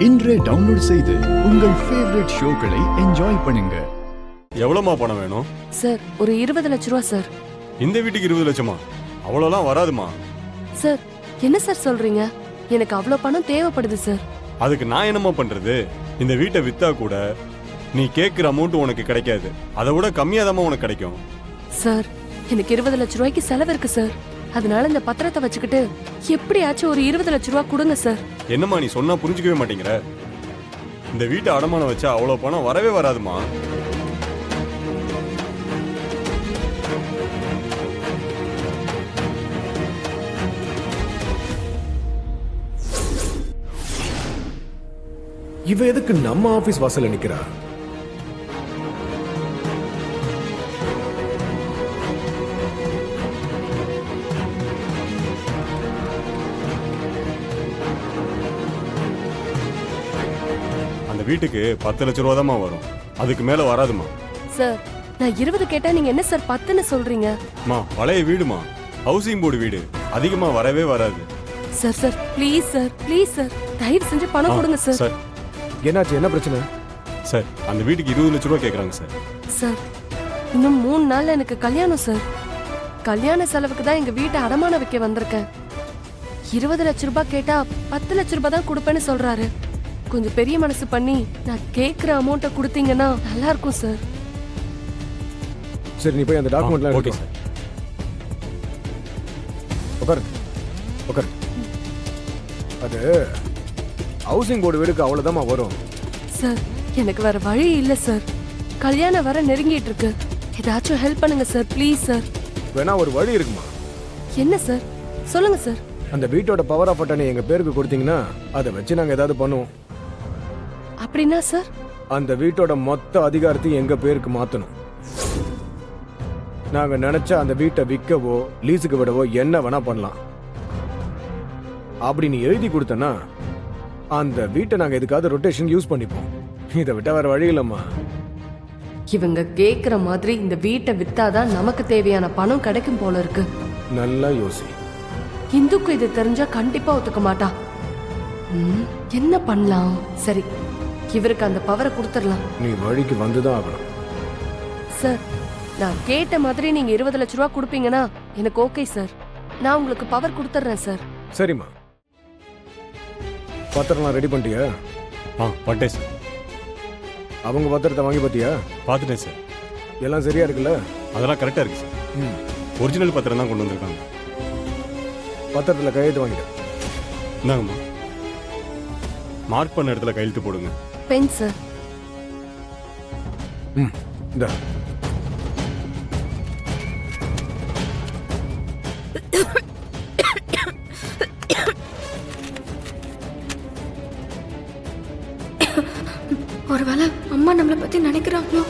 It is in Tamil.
இன்றே டவுன்லோட் செய்து உங்கள் ஃபேவரட் ஷோக்களை என்ஜாய் பண்ணுங்க. எவ்வளவுமா பணம் வேணும்? சார் ஒரு 20 லட்ச ரூபா சார். இந்த வீட்டுக்கு 20 லட்சமா? அவ்வளோலாம் வராதுமா. சார் என்ன சார் சொல்றீங்க? எனக்கு அவ்வளோ பணம் தேவைப்படுது சார். அதுக்கு நான் என்னமா பண்றது? இந்த வீட்டை வித்தா கூட நீ கேட்குற அமௌண்ட் உனக்கு கிடைக்காது. அதை விட கம்மியாக உனக்கு கிடைக்கும். சார் எனக்கு 20 லட்ச ரூபாய்க்கு செலவு இருக்கு சார். அதனால இந்த பத்திரத்தை வச்சுக்கிட்டு எப்படியாச்சும் ஒரு 20 லட்ச ரூபா கொடுங்க சார். என்னம்மா நீ சொன்னா புரிஞ்சுக்கவே மாட்டேங்கிற? இந்த வீட்டை அடமானம் வச்சா அவ்வளோ பணம் வரவே வராதுமா. இவ எதுக்கு நம்ம ஆபீஸ் வாசல்ல நிக்கிறா? அந்த வீட்டுக்கு 10 லட்ச ரூபா தான் வரும். அதுக்கு மேல வராதுமா. சார் நான் 20 கேட்டா நீங்க என்ன சார் 10ன்னு சொல்றீங்க? மா பழைய வீடுமா, ஹவுசிங் போர்டு வீடு, அதிகமா வரவே வராது. Sir sir please sir, please sir, தயவு செஞ்சு பணம் கொடுங்க சார். சார் என்னாச்சு? என்ன பிரச்சனை? சார் அந்த வீட்டுக்கு 20 லட்ச ரூபா கேட்குறாங்க சார். சார் இன்னும் 3 நாள்ல எனக்கு கல்யாணம் சார். கல்யாண செலவுக்கு தான் எங்க வீட்டை அடமானம் வைக்க வந்திருக்கேன். 20 லட்ச ரூபாய் கேட்டா 10 லட்ச ரூபாய் தான் கொடுப்பேன்னு சொல்றாரு. கொஞ்சம் பெரிய மனசு பண்ணி நான் கேக்குற அமௌண்ட்டை கொடுத்தீங்கன்னா நல்லா இருக்கும் சார். சரி நீ போய் அந்த டாக்குமெண்ட்லாம் ஓகே எடுத்து சார். உட்காரு உட்காரு. அது ஹவுசிங் போர்டு வீடுக்கு அவ்வளவுதாம்மா வரும். சார் எனக்கு வேற வழி இல்ல சார். கல்யாணம் வர நெருங்கிட்டு இருக்கு. ஏதாச்சும் ஹெல்ப் பண்ணுங்க சார், ப்ளீஸ் சார். வேணா ஒரு வழி இருக்குமா? என்ன சார் சொல்லுங்க சார். அந்த வீட்டோட பவர் ஆஃப் அட்டர்னி எங்க பேருக்கு கொடுத்தீங்கன்னா அதை வச்சு நாங்க ஏதாவது பண்ணுவோம். அப்படின்னா சார்? அந்த வீட்டோட மொத்த அதிகாரத்தையும் எங்க பேருக்கு மாத்தணும். நாங்க நினைச்சா அந்த வீட்டை விற்கவோ லீஸுக்கு விடவோ என்ன வேணா பண்ணலாம். அப்படி நீ எழுதி கொடுத்தனா அந்த வீட்டை நாங்க எதுக்காவது ரொட்டேஷன் யூஸ் பண்ணிப்போம். இதை விட்டா வேற வழி இல்லம்மா. இவங்க கேக்குற மாதிரி இந்த வீட்டை வித்தாதான் நமக்கு தேவையான பணம் கிடைக்கும் போல இருக்கு. நல்லா யோசி. இந்துக்கு இது தெரிஞ்சா கண்டிப்பா ஒத்துக்க மாட்டான். என்ன பண்ணலாம்? சரி இவருக்கு அந்த பவரை கொடுத்துடலாம். நீ வழிக்கு வந்துதான் ஆகணும். சார் நான் கேட்ட மாதிரி நீங்க 20 லட்ச ரூபா கொடுப்பீங்கன்னா எனக்கு ஓகே சார். நான் உங்களுக்கு பவர் கொடுத்துட்றேன் சார். சரிம்மா. பத்திரம்லாம் ரெடி பண்ணிட்டியா? பட்டேன் சார். அவங்க பத்திரத்தை வாங்கி பார்த்தியா? பார்த்துட்டேன் சார். எல்லாம் சரியா இருக்குல்ல? அதெல்லாம் கரெக்டாக இருக்கு சார். ஒரிஜினல் பத்திரம் தான் கொண்டு வந்திருக்காங்க. பத்திரத்தில் கையெழுத்து வாங்கிட்டேன். இந்தாங்கம்மா, மார்க் பண்ண இடத்துல கையெழுத்து போடுங்க. Pen sir. இந்த ஒருவேளை அம்மா நம்மளை பத்தி நினைக்கிறாங்களோ?